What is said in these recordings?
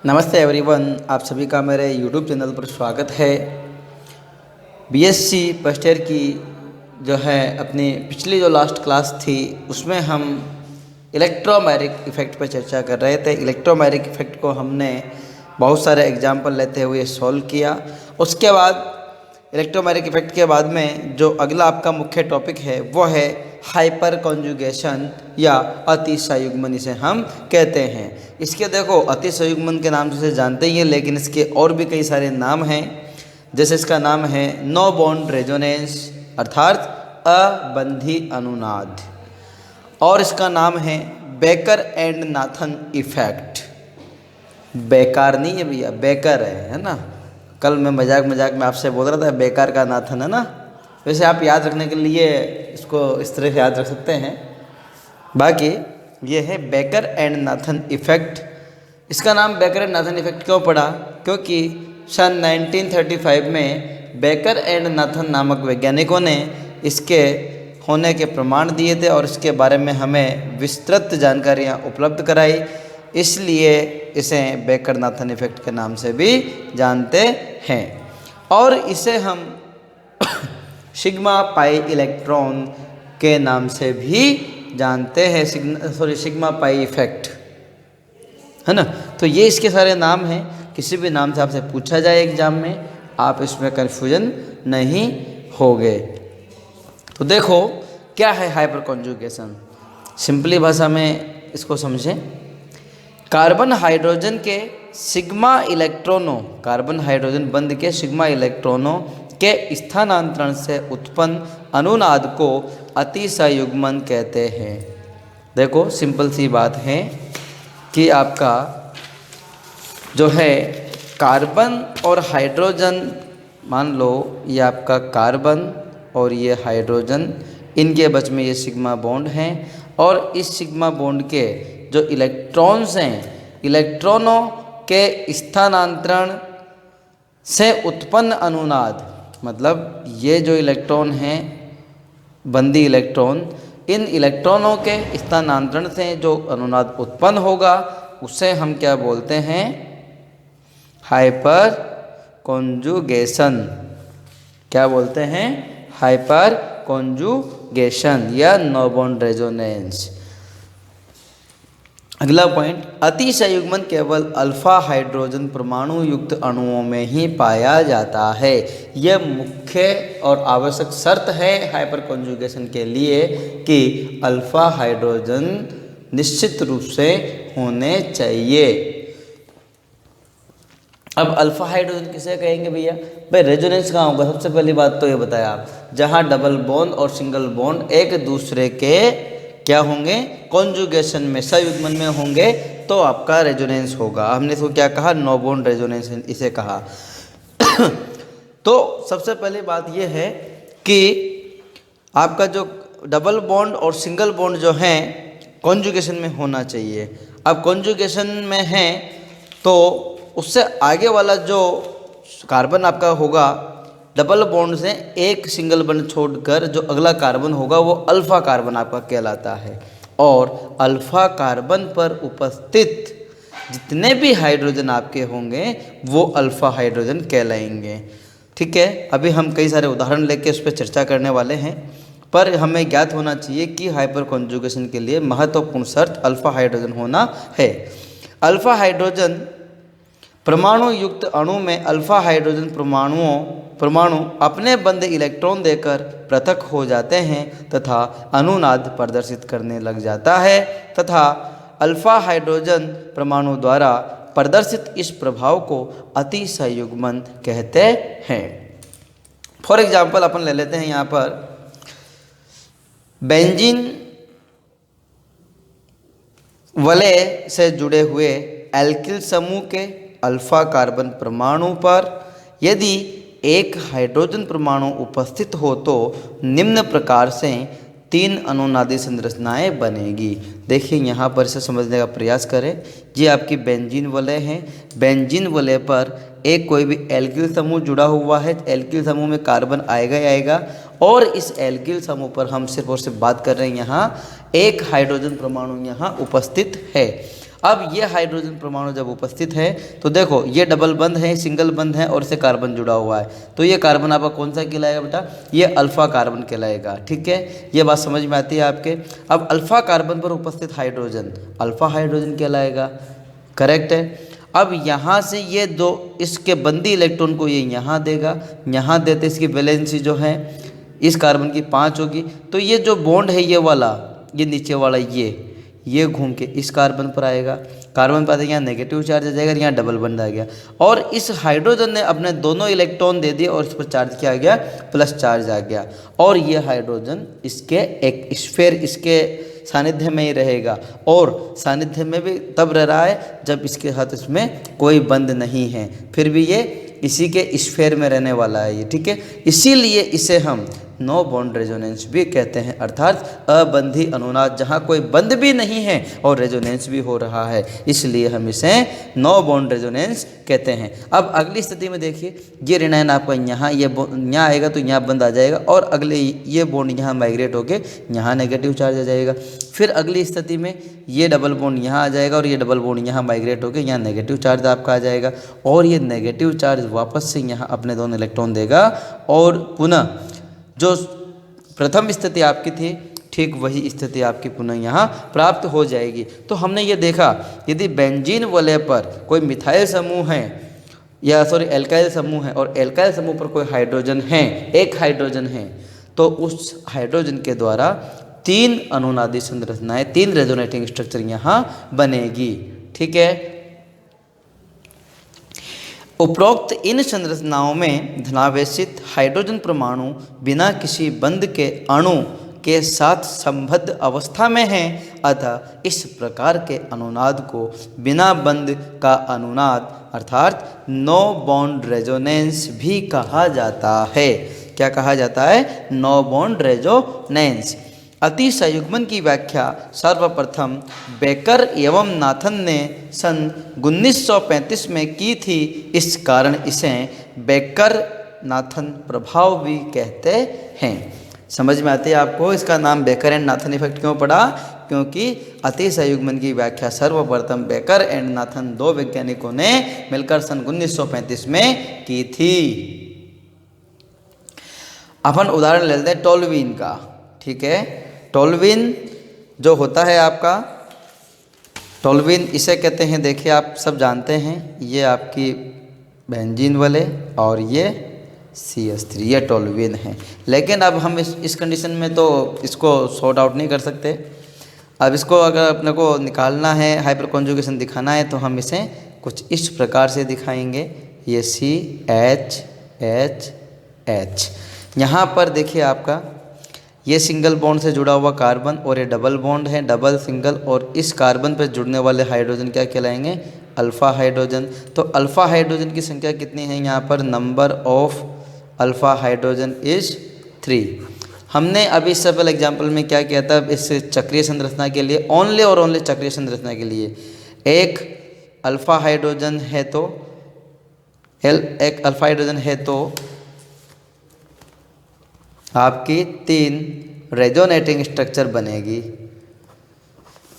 नमस्ते एवरीवन, आप सभी का मेरे यूट्यूब चैनल पर स्वागत है। बीएससी फर्स्ट ईयर की जो है अपनी पिछली जो लास्ट क्लास थी उसमें हम इलेक्ट्रोमैग्नेटिक इफ़ेक्ट पर चर्चा कर रहे थे। इलेक्ट्रोमैग्नेटिक इफ़ेक्ट को हमने बहुत सारे एग्जाम्पल लेते हुए सॉल्व किया। उसके बाद इलेक्ट्रोमैग्नेटिक इफ़ेक्ट के बाद में जो अगला आपका मुख्य टॉपिक है वो है हाइपर कॉन्जुगेशन या अतिसंयुग्मन इसे हम कहते हैं। इसके देखो अतिसंयुग्मन के नाम से जानते ही हैं, लेकिन इसके और भी कई सारे नाम हैं। जैसे इसका नाम है नो बॉन्ड रेजोनेंस अर्थात अबंधी अनुनाद, और इसका नाम है बेकर एंड नाथन इफेक्ट। बेकार नहीं है भैया, बेकर है ना। कल मैं मजाक में आपसे बोल रहा था बेकार का नाथन है ना। वैसे आप याद रखने के लिए इसको इस तरह से याद रख सकते हैं। बाकी ये है बेकर एंड नाथन इफ़ेक्ट। इसका नाम बेकर एंड नाथन इफ़ेक्ट क्यों पड़ा? क्योंकि सन 1935 में बेकर एंड नाथन नामक वैज्ञानिकों ने इसके होने के प्रमाण दिए थे और इसके बारे में हमें विस्तृत जानकारियाँ उपलब्ध कराई। इसलिए इसे बेकर नाथन इफ़ेक्ट के नाम से भी जानते हैं। और इसे हम सिग्मा पाई इलेक्ट्रॉन के नाम से भी जानते हैं। सिग्मा पाई इफेक्ट है ना। तो ये इसके सारे नाम हैं। किसी भी नाम से आपसे पूछा जाए एग्जाम में, आप इसमें कन्फ्यूजन नहीं होगे। तो देखो क्या है हाइपर कॉन्जुगेशन। सिंपली भाषा में इसको समझें। कार्बन हाइड्रोजन के सिग्मा इलेक्ट्रॉनों, कार्बन हाइड्रोजन बंध के सिग्मा इलेक्ट्रॉनों के स्थानांतरण से उत्पन्न अनुनाद को अतिसंयुग्मन कहते हैं। देखो सिंपल सी बात है कि आपका जो है कार्बन और हाइड्रोजन, मान लो ये आपका कार्बन और ये हाइड्रोजन, इनके बीच में ये सिग्मा बॉन्ड हैं और इस सिग्मा बॉन्ड के जो इलेक्ट्रॉन्स हैं, इलेक्ट्रॉनों के स्थानांतरण से उत्पन्न अनुनाद, मतलब ये जो इलेक्ट्रॉन हैं बंदी इलेक्ट्रॉन, इन इलेक्ट्रॉनों के स्थानांतरण से जो अनुनाद उत्पन्न होगा उसे हम क्या बोलते हैं? Hyper conjugation. क्या बोलते हैं? हाइपर कॉन्जुगेशन या नो बॉन्ड रेजोनेंस। अगला पॉइंट, अतिसंयुग्मन केवल अल्फा हाइड्रोजन परमाणु युक्त अणुओं में ही पाया जाता है। यह मुख्य और आवश्यक शर्त है हाइपर कॉन्जुगेशन के लिए कि अल्फा हाइड्रोजन निश्चित रूप से होने चाहिए। अब अल्फा हाइड्रोजन किसे कहेंगे भैया? भाई रेजोनेंस कहाँ होगा? सबसे पहली बात तो ये बताया आप, जहाँ डबल बॉन्ड और सिंगल बॉन्ड एक दूसरे के क्या होंगे? कॉन्जुगेशन में, संयुग्मन में होंगे, तो आपका रेजोनेंस होगा। हमने इसको क्या कहा? नो बॉन्ड रेजोनेंस इसे कहा। तो सबसे पहली बात यह है कि आपका जो डबल बॉन्ड और सिंगल बॉन्ड जो हैं कॉन्जुगेशन में होना चाहिए। अब कॉन्जुगेशन में है तो उससे आगे वाला जो कार्बन आपका होगा डबल बॉन्ड से एक सिंगल बॉन्ड छोड़कर जो अगला कार्बन होगा वो अल्फा कार्बन आपका कहलाता है। और अल्फा कार्बन पर उपस्थित जितने भी हाइड्रोजन आपके होंगे वो अल्फा हाइड्रोजन कहलाएंगे। ठीक है, अभी हम कई सारे उदाहरण लेके उस पर चर्चा करने वाले हैं, पर हमें ज्ञात होना चाहिए कि हाइपर कॉन्जुगेशन के लिए महत्वपूर्ण शर्त अल्फा हाइड्रोजन होना है। अल्फा हाइड्रोजन परमाणु युक्त अणु में अल्फा हाइड्रोजन परमाणु अपने बंद इलेक्ट्रॉन देकर पृथक हो जाते हैं तथा अनुनाद प्रदर्शित करने लग जाता है तथा अल्फा हाइड्रोजन परमाणु द्वारा प्रदर्शित इस प्रभाव को अतिसंयुग्मन कहते हैं। फॉर एग्जाम्पल अपन ले लेते हैं यहाँ पर बेंजीन वलय से जुड़े हुए एल्किल समूह के अल्फा कार्बन परमाणु पर यदि एक हाइड्रोजन परमाणु उपस्थित हो तो निम्न प्रकार से 3 अनुनादी संरचनाएं बनेगी। देखिए यहाँ पर इसे समझने का प्रयास करें। ये आपकी बेंजीन वलय है। बेंजीन वलय पर एक कोई भी एल्किल समूह जुड़ा हुआ है। एल्किल समूह में कार्बन आएगा ही आएगा और इस एल्किल समूह पर हम सिर्फ और सिर्फ बात कर रहे हैं यहाँ एक हाइड्रोजन परमाणु यहाँ उपस्थित है। अब ये हाइड्रोजन परमाणु जब उपस्थित है तो देखो ये डबल बंध है, सिंगल बंध है और इससे कार्बन जुड़ा हुआ है, तो ये कार्बन आपका कौन सा कहलाएगा बेटा, ये अल्फा कार्बन कहलाएगा। ठीक है, ये बात समझ में आती है आपके। अब अल्फा कार्बन पर उपस्थित हाइड्रोजन अल्फा हाइड्रोजन कहलाएगा, करेक्ट है। अब यहाँ से ये दो इसके बंदी इलेक्ट्रॉन को ये यहाँ देगा, यहाँ देते इसकी वैलेंसी जो है इस कार्बन की 5 होगी, तो ये जो बॉन्ड है ये वाला, ये नीचे वाला ये घूम के इस कार्बन पर आएगा, कार्बन पर यहाँ नेगेटिव चार्ज आ जाएगा, यहाँ डबल बंड आ गया, और इस हाइड्रोजन ने अपने दोनों इलेक्ट्रॉन दे दिए और इस पर चार्ज किया गया, प्लस चार्ज आ गया, और ये हाइड्रोजन इसके एक स्फीयर इसके सानिध्य में ही रहेगा, और सानिध्य में भी तब रह रहा है जब इसके साथ इसमें कोई बंध नहीं है, फिर भी ये इसी के स्फीयर में रहने वाला है ये। ठीक है, इसीलिए इसे हम नो बॉन्ड रेजोनेंस भी कहते हैं, अर्थात अबंधी अनुनाद, जहाँ कोई बंध भी नहीं है और रेजोनेंस भी हो रहा है, इसलिए हम इसे नो बॉन्ड रेजोनेंस कहते हैं। अब अगली स्थिति में देखिए, ये ऋणायन आपका यहाँ यहाँ आएगा तो यहाँ बंद आ जाएगा, और अगले ये बॉन्ड यहाँ माइग्रेट होके यहाँ नेगेटिव चार्ज आ जाएगा। फिर अगली स्थिति में ये डबल बॉन्ड यहाँ आ जाएगा और ये डबल बॉन्ड यहाँ माइग्रेट होकर यहाँ नेगेटिव चार्ज आपका आ जाएगा, और ये नेगेटिव चार्ज वापस से यहाँ अपने दोनों इलेक्ट्रॉन देगा, और पुनः जो प्रथम स्थिति आपकी थी ठीक वही स्थिति आपकी पुनः यहाँ प्राप्त हो जाएगी। तो हमने ये देखा, यदि बेंजीन वलय पर कोई मिथाइल समूह है या एल्काइल समूह है और एल्काइल समूह पर कोई हाइड्रोजन है, एक हाइड्रोजन है, तो उस हाइड्रोजन के द्वारा 3 अनुनादी संरचनाएं, 3 रेजोनेटिंग स्ट्रक्चर यहाँ बनेगी। ठीक है, उपरोक्त इन संरचनाओं में धनावेशित हाइड्रोजन परमाणु बिना किसी बंध के अणु के साथ संबद्ध अवस्था में हैं, अतः इस प्रकार के अनुनाद को बिना बंध का अनुनाद अर्थात नो बॉन्ड रेजोनेंस भी कहा जाता है। क्या कहा जाता है? No bond resonance. अति संयुग्मन की व्याख्या सर्वप्रथम बेकर एवं नाथन ने सन 1935 में की थी, इस कारण इसे बेकर नाथन प्रभाव भी कहते हैं। समझ में आती है आपको इसका नाम बेकर एंड नाथन इफेक्ट क्यों पड़ा? क्योंकि अति संयुग्मन की व्याख्या सर्वप्रथम बेकर एंड नाथन 2 वैज्ञानिकों ने मिलकर सन 1935 में की थी। अपन उदाहरण ले लेते हैं टोल्यूइन का। ठीक है, टोल्यूइन जो होता है आपका, टोल्यूइन इसे कहते हैं, देखिए आप सब जानते हैं, ये आपकी बेंजीन वाले और ये CH3, ये टोल्यूइन है। लेकिन अब हम इस कंडीशन में तो इसको सॉर्ट आउट नहीं कर सकते। अब इसको अगर अपने को निकालना है, हाइपर कॉन्जुगेशन दिखाना है, तो हम इसे कुछ इस प्रकार से दिखाएंगे। ये CH यहाँ पर देखिए आपका ये सिंगल बॉन्ड से जुड़ा हुआ कार्बन और ये डबल बॉन्ड है, डबल सिंगल, और इस कार्बन पर जुड़ने वाले हाइड्रोजन क्या कहलाएंगे? Alpha hydrogen. तो अल्फ़ा हाइड्रोजन की संख्या कितनी है यहाँ पर? Number of alpha hydrogen is 3। हमने अभी इस सिंपल एग्जाम्पल में क्या किया था? इस चक्रीय संरचना के लिए, ओनली और ओनली चक्रीय संरचना के लिए एक अल्फ़ा हाइड्रोजन है तो आपकी 3 रेजोनेटिंग स्ट्रक्चर बनेगी,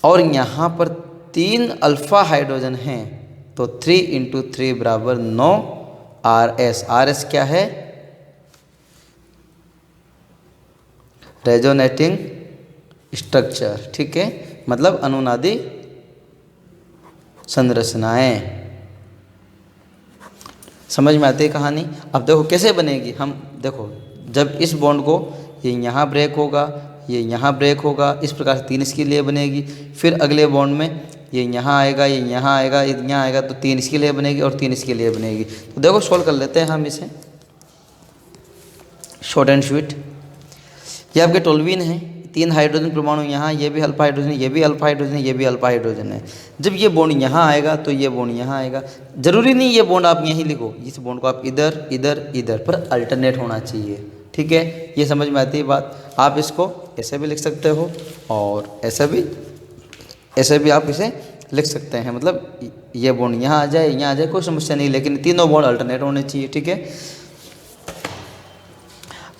और यहाँ पर 3 अल्फ़ा हाइड्रोजन हैं तो 3 × 3 बराबर 9 RS क्या है? Resonating structure. ठीक है, मतलब अनुनादी संरचनाएं। समझ में आती है कहानी? अब देखो कैसे बनेगी। हम देखो, जब इस बॉन्ड को ये यहाँ ब्रेक होगा, ये यहाँ ब्रेक होगा, इस प्रकार से 3 इसके लिए बनेगी। फिर अगले बॉन्ड में ये यहाँ आएगा, ये यहाँ आएगा, ये यहाँ आएगा, तो 3 इसके लिए बनेगी और 3 इसके लिए बनेगी। तो देखो सोल्व कर लेते हैं हम इसे, शॉर्ट एंड स्वीट। ये आपके टोल्यूइन है, 3 हाइड्रोजन परमाणु यहाँ, ये भी अल्फा हाइड्रोजन, ये भी अल्फा हाइड्रोजन है, ये भी अल्फा हाइड्रोजन है। जब ये बॉन्ड यहाँ आएगा तो ये बॉन्ड यहाँ आएगा। जरूरी नहीं ये बॉन्ड आप यहीं लिखो, इस बॉन्ड को आप इधर इधर इधर पर अल्टरनेट होना चाहिए। ठीक है, ये समझ में आती है बात। आप इसको ऐसे भी लिख सकते हो और ऐसे भी आप इसे लिख सकते हैं, मतलब ये बॉन्ड यहाँ आ जाए, यहाँ आ जाए, कोई समस्या नहीं, लेकिन तीनों बॉन्ड अल्टरनेट होने चाहिए। ठीक है,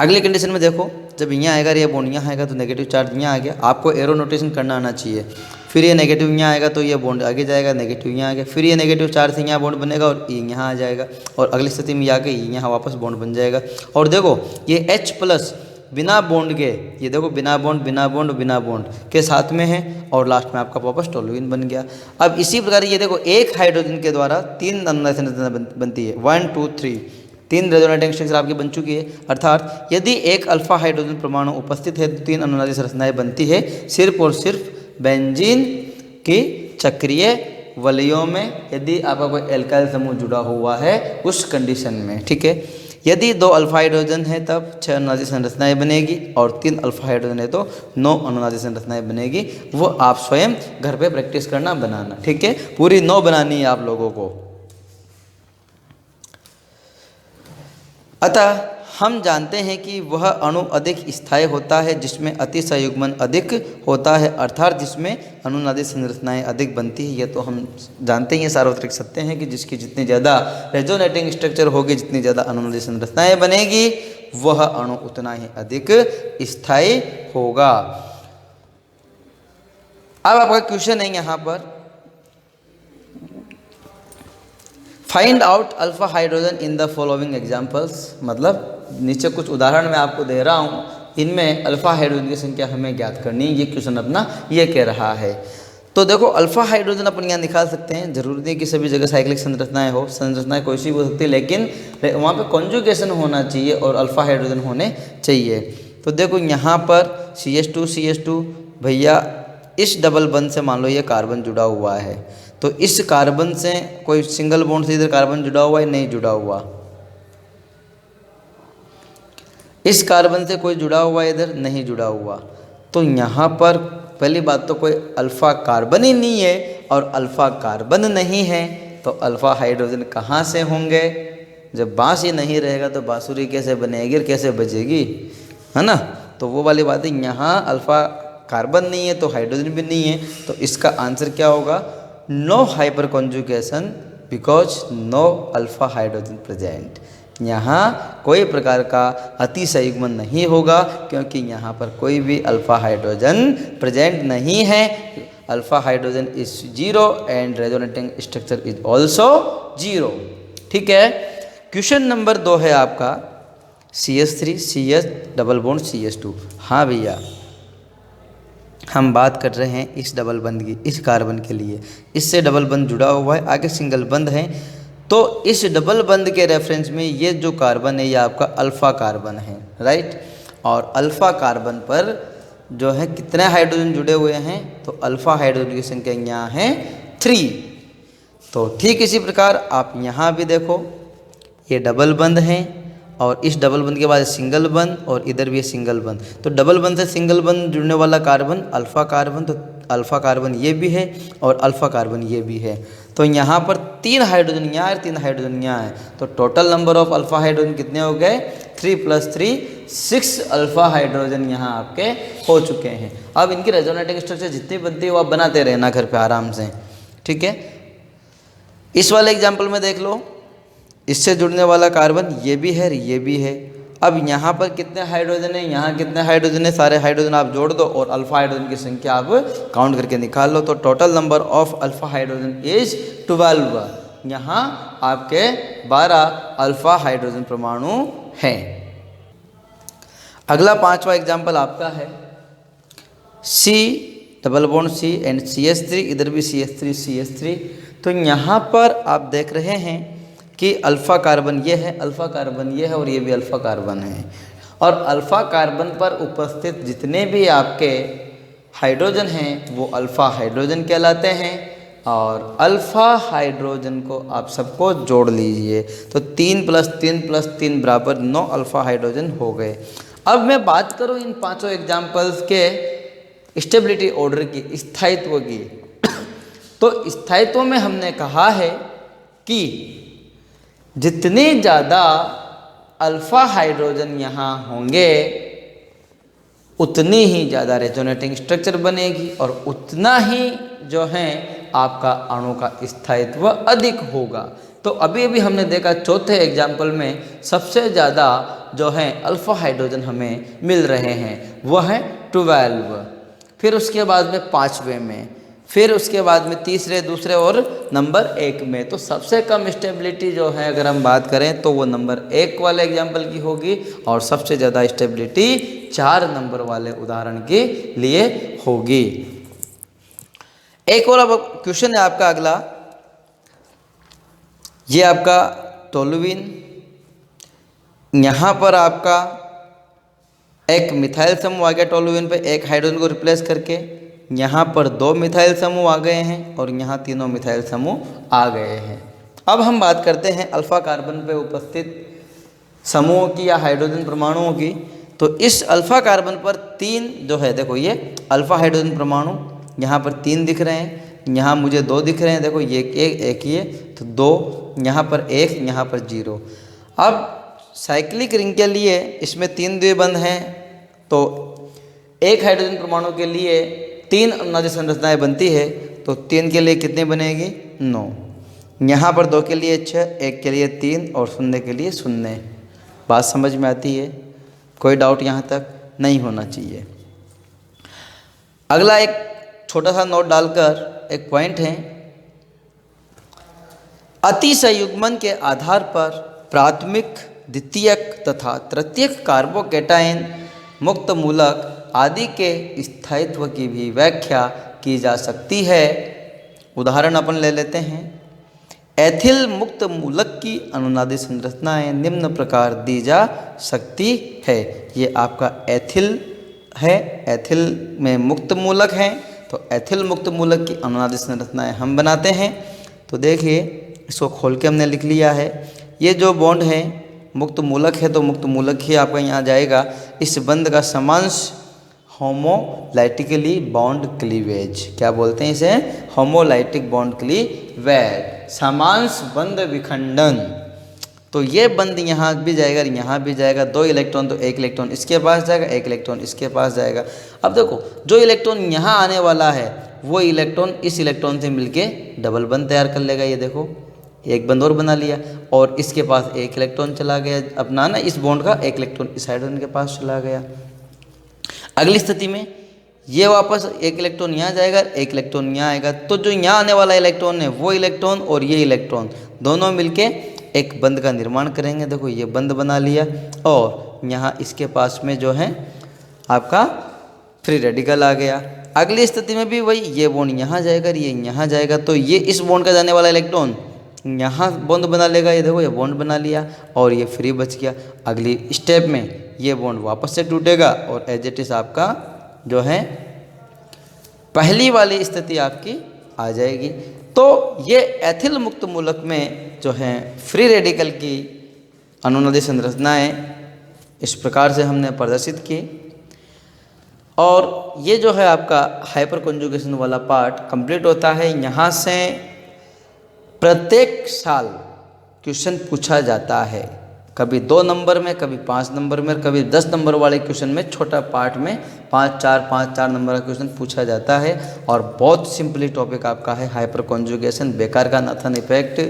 अगली कंडीशन में देखो, जब यहाँ आएगा ये बॉन्ड यहाँ आएगा तो नेगेटिव चार्ज यहाँ आ गया, आपको एरो नोटेशन करना आना चाहिए। फिर ये नेगेटिव यहाँ आएगा तो ये बॉन्ड आगे जाएगा, नेगेटिव यहाँ आ गया, फिर ये नेगेटिव चार्ज से यहाँ बॉन्ड बनेगा और ये यहाँ आ जाएगा, और अगली स्थिति में आके यहाँ वापस बॉन्ड बन जाएगा। और देखो ये H+ बिना बॉन्ड के, ये देखो बिना बॉन्ड बिना बॉन्ड बिना बॉन्ड के साथ में है, और लास्ट में आपका वापस टोलुइन बन गया। अब इसी प्रकार ये देखो एक हाइड्रोजन के द्वारा 3 संरचना बनती है, 1 2 3, 3 रेजोनेटिंग स्ट्रक्चर आपकी बन चुकी है। अर्थात यदि एक अल्फा हाइड्रोजन परमाणु उपस्थित है तो 3 अनुनादी संरचनाएं बनती है, सिर्फ और सिर्फ बेंजीन की चक्रीय वलयों में, यदि आपका कोई एल्काइल समूह जुड़ा हुआ है उस कंडीशन में। ठीक है, यदि 2 अल्फा हाइड्रोजन है तब 6 अनुनादी संरचनाएं बनेगी, और 3 अल्फा हाइड्रोजन है तो 9 अनुनादी संरचनाएं बनेगी। वो आप स्वयं घर पे प्रैक्टिस करना, बनाना। ठीक है, पूरी 9 बनानी है आप लोगों को। अतः हम जानते हैं कि वह अणु अधिक स्थायी होता है जिसमें अतिसंयुग्मन अधिक होता है, अर्थात जिसमें अनुनादी संरचनाएं अधिक बनती है। ये तो हम जानते ही सार्वत्रिक सत्य हैं कि जिसकी जितनी ज़्यादा रेजोनेटिंग स्ट्रक्चर होगी, जितनी ज़्यादा अनुनादी संरचनाएं बनेगी, वह अणु उतना ही अधिक स्थायी होगा। अब आपका क्वेश्चन है यहाँ पर, find out alpha hydrogen in the following examples. मतलब नीचे कुछ उदाहरण मैं आपको दे रहा हूँ, इनमें अल्फा हाइड्रोजन की संख्या हमें ज्ञात करनी है। ये क्वेश्चन अपना ये कह रहा है। तो देखो अल्फा हाइड्रोजन अपन यहाँ निकाल सकते हैं, जरूरी नहीं कि सभी जगह साइक्लिक संरचनाएं हो, संरचनाएं कोई सी हो सकती है, लेकिन वहाँ पे कॉन्जुगेशन होना चाहिए और अल्फा हाइड्रोजन होने चाहिए। तो देखो यहाँ पर CH2 भैया इस डबल बंध से मान लो ये कार्बन जुड़ा हुआ है, तो इस कार्बन से कोई सिंगल बॉन्ड से इधर कार्बन जुड़ा हुआ है, नहीं जुड़ा हुआ। इस कार्बन से कोई जुड़ा हुआ है, इधर नहीं जुड़ा हुआ। तो यहाँ पर पहली बात तो कोई अल्फा कार्बन ही नहीं है, और अल्फा कार्बन नहीं है तो अल्फा हाइड्रोजन कहाँ से होंगे? जब बाँस ही नहीं रहेगा तो बांसुरी कैसे बनेगी और कैसे बजेगी, है ना। तो वो वाली बात है, यहाँ अल्फा कार्बन नहीं है तो हाइड्रोजन भी नहीं है। तो इसका आंसर क्या होगा? No hyperconjugation because no alpha hydrogen present. यहाँ कोई प्रकार का अतिसंयुग्मन नहीं होगा क्योंकि यहाँ पर कोई भी अल्फा हाइड्रोजन प्रेजेंट नहीं है। Alpha hydrogen is 0 and resonating structure is also 0। ठीक है, क्वेश्चन नंबर 2 है आपका CH3 CH double bond CH2। हाँ भैया, हम बात कर रहे हैं इस डबल बंध की, इस कार्बन के लिए। इससे डबल बंध जुड़ा हुआ है, आगे सिंगल बंध है। तो इस डबल बंध के रेफरेंस में ये जो कार्बन है ये आपका अल्फ़ा कार्बन है, राइट। और अल्फ़ा कार्बन पर जो है कितने हाइड्रोजन जुड़े हुए हैं? तो अल्फ़ा हाइड्रोजन की संख्या यहाँ है 3। तो ठीक इसी प्रकार आप यहाँ भी देखो, ये डबल बंध है और इस डबल बंध के बाद सिंगल बंध और इधर भी सिंगल बंध। तो डबल बंध से सिंगल बंध जुड़ने वाला कार्बन अल्फ़ा कार्बन, तो अल्फ़ा कार्बन ये भी है और अल्फ़ा कार्बन ये भी है। तो यहाँ पर 3 हाइड्रोजन यहाँ है, 3 हाइड्रोजन यहाँ है। तो total number of alpha hydrogen कितने हो गए? 3 + 3 6 अल्फ़ा हाइड्रोजन यहाँ आपके हो चुके हैं। अब इनकी रेजोनेटिंग स्ट्रक्चर जितनी बनती है वो आप बनाते रहना घर पे आराम से। ठीक है, इस वाले एग्जाम्पल में देख लो, इससे जुड़ने वाला कार्बन ये भी है, ये भी है। अब यहाँ पर कितने हाइड्रोजन है, यहाँ कितने हाइड्रोजन है, सारे हाइड्रोजन आप जोड़ दो और अल्फा हाइड्रोजन की संख्या आप काउंट करके निकाल लो। तो total number of alpha hydrogen is 12। यहाँ आपके 12 अल्फा हाइड्रोजन परमाणु हैं। अगला 5वां एग्जाम्पल आपका है C double bond C and CH3, इधर भी CH3। तो यहाँ पर आप देख रहे हैं कि अल्फ़ा कार्बन ये है, अल्फ़ा कार्बन ये है और ये भी अल्फ़ा कार्बन है। और अल्फ़ा कार्बन पर उपस्थित जितने भी आपके हाइड्रोजन हैं वो अल्फ़ा हाइड्रोजन कहलाते हैं। और अल्फ़ा हाइड्रोजन को आप सबको जोड़ लीजिए तो 3 + 3 + 3 बराबर 9 अल्फ़ा हाइड्रोजन हो गए। अब मैं बात करूँ इन 5 एग्जाम्पल्स के स्टेबिलिटी ऑर्डर की, स्थायित्व की। तो स्थायित्व में हमने कहा है कि जितने ज़्यादा अल्फ़ा हाइड्रोजन यहाँ होंगे उतनी ही ज़्यादा रेजोनेटिंग स्ट्रक्चर बनेगी और उतना ही जो है आपका अणु का स्थायित्व अधिक होगा। तो अभी अभी हमने देखा चौथे एग्जाम्पल में सबसे ज़्यादा जो है अल्फ़ा हाइड्रोजन हमें मिल रहे हैं, वह है 12, फिर उसके बाद में 5वें में, फिर उसके बाद में तीसरे, दूसरे और नंबर 1 में। तो सबसे कम स्टेबिलिटी जो है अगर हम बात करें तो वो नंबर 1 वाले एग्जाम्पल की होगी, और सबसे ज़्यादा स्टेबिलिटी 4 नंबर वाले उदाहरण के लिए होगी। एक और अब क्वेश्चन है आपका अगला, ये आपका टोलुइन, यहाँ पर आपका एक मिथाइल समूह आ गया टोलुइन पे, एक हाइड्रोजन को रिप्लेस करके यहाँ पर 2 मिथाइल समूह आ गए हैं और यहाँ तीनों मिथाइल समूह आ गए हैं। अब हम बात करते हैं अल्फा कार्बन पे उपस्थित समूहों की या हाइड्रोजन परमाणुओं की। तो इस अल्फा कार्बन पर 3 जो है, देखो ये अल्फा हाइड्रोजन परमाणु यहाँ पर 3 दिख रहे हैं, यहाँ मुझे 2 दिख रहे हैं, देखो ये एक ही है तो 2, यहाँ पर 1, यहाँ पर 0। अब साइक्लिक रिंग के लिए इसमें 3 द्विबंध हैं, तो एक हाइड्रोजन परमाणु के लिए 3 अनुनादी संरचनाएं बनती है, तो 3 के लिए कितनी बनेगी? 9। यहाँ पर 2 के लिए 6, 1 के लिए 3 और 0 के लिए 0। बात समझ में आती है? कोई डाउट यहाँ तक नहीं होना चाहिए। अगला एक छोटा सा नोट डालकर एक पॉइंट है, अतिसंयुग्मन के आधार पर प्राथमिक, द्वितीयक तथा तृतीयक कार्बोकैटायन, मुक्त मूलक आदि के स्थायित्व की भी व्याख्या की जा सकती है। उदाहरण अपन ले लेते हैं। एथिल मुक्त मूलक की अनुनादी संरचनाएं निम्न प्रकार दी जा सकती है। ये आपका एथिल है, एथिल में मुक्त मूलक हैं, तो एथिल मुक्त मूलक की अनुनादी संरचनाएं हम बनाते हैं। तो देखिए इसको खोल के हमने लिख लिया है। ये जो बॉन्ड है मुक्त मूलक है, तो मुक्त मूलक ही आपका यहाँ जाएगा। इस बंध का समांश होमोलाइटिकली बॉन्ड क्लीवेज, क्या बोलते हैं इसे? होमोलाइटिक बॉन्ड क्लीवेज, समांश बंध विखंडन। तो ये बंध यहाँ भी जाएगा, यहाँ भी जाएगा। 2 इलेक्ट्रॉन, तो 1 इलेक्ट्रॉन इसके पास जाएगा, 1 इलेक्ट्रॉन इसके पास जाएगा। अब देखो जो इलेक्ट्रॉन यहाँ आने वाला है वो इलेक्ट्रॉन इस इलेक्ट्रॉन से मिलके डबल बंध तैयार कर लेगा। ये देखो एक बंध और बना लिया, और इसके पास 1 इलेक्ट्रॉन चला गया अपना ना, इस बॉन्ड का 1 इलेक्ट्रॉन इस हाइड्रोजन के पास चला गया। अगली स्थिति में ये वापस 1 इलेक्ट्रॉन यहाँ जाएगा, 1 इलेक्ट्रॉन यहाँ आएगा। तो जो यहाँ आने वाला इलेक्ट्रॉन है वो इलेक्ट्रॉन और ये इलेक्ट्रॉन दोनों मिलके एक बंध का निर्माण करेंगे। देखो ये बंध बना लिया, और यहाँ इसके पास में जो है आपका फ्री रेडिकल आ गया। अगली स्थिति में भी वही, ये बॉन्ड यहाँ जाएगा, ये यहाँ जाएगा, तो ये इस बॉन्ड का जाने वाला इलेक्ट्रॉन यहाँ बॉन्ड बना लेगा। ये देखो ये बॉन्ड बना लिया और ये फ्री बच गया। अगली स्टेप में ये बॉन्ड वापस से टूटेगा और एज इट इज आपका जो है पहली वाली स्थिति आपकी आ जाएगी। तो ये एथिल मुक्त मूलक में जो है फ्री रेडिकल की अनुनादी संरचनाएं इस प्रकार से हमने प्रदर्शित की। और ये जो है आपका हाइपर कॉन्जुगेशन वाला पार्ट कंप्लीट होता है। यहाँ से प्रत्येक साल क्वेश्चन पूछा जाता है, कभी 2 नंबर में, कभी 5 नंबर में, कभी 10 नंबर वाले क्वेश्चन में, छोटा पार्ट में 5-4 नंबर का क्वेश्चन पूछा जाता है। और बहुत सिंपली टॉपिक आपका है हाइपर कॉन्जुगेशन, बेकार का Nathan effect,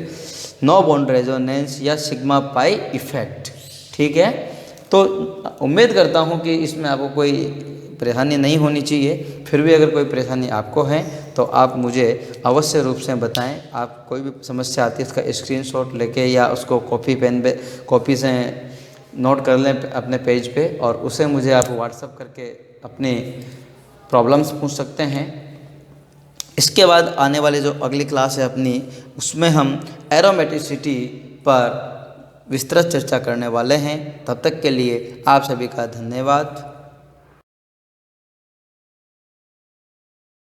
no bond resonance या सिग्मा पाई इफेक्ट। ठीक है, तो उम्मीद करता हूँ कि इसमें आपको कोई परेशानी नहीं होनी चाहिए। फिर भी अगर कोई परेशानी आपको है तो आप मुझे अवश्य रूप से बताएं। आप कोई भी समस्या आती है इसका स्क्रीनशॉट लेके या उसको कॉपी से नोट कर लें अपने पेज पे, और उसे मुझे आप व्हाट्सअप करके अपनी प्रॉब्लम्स पूछ सकते हैं। इसके बाद आने वाली जो अगली क्लास है अपनी, उसमें हम एरोमेटिसिटी पर विस्तृत चर्चा करने वाले हैं। तब तक के लिए आप सभी का धन्यवाद।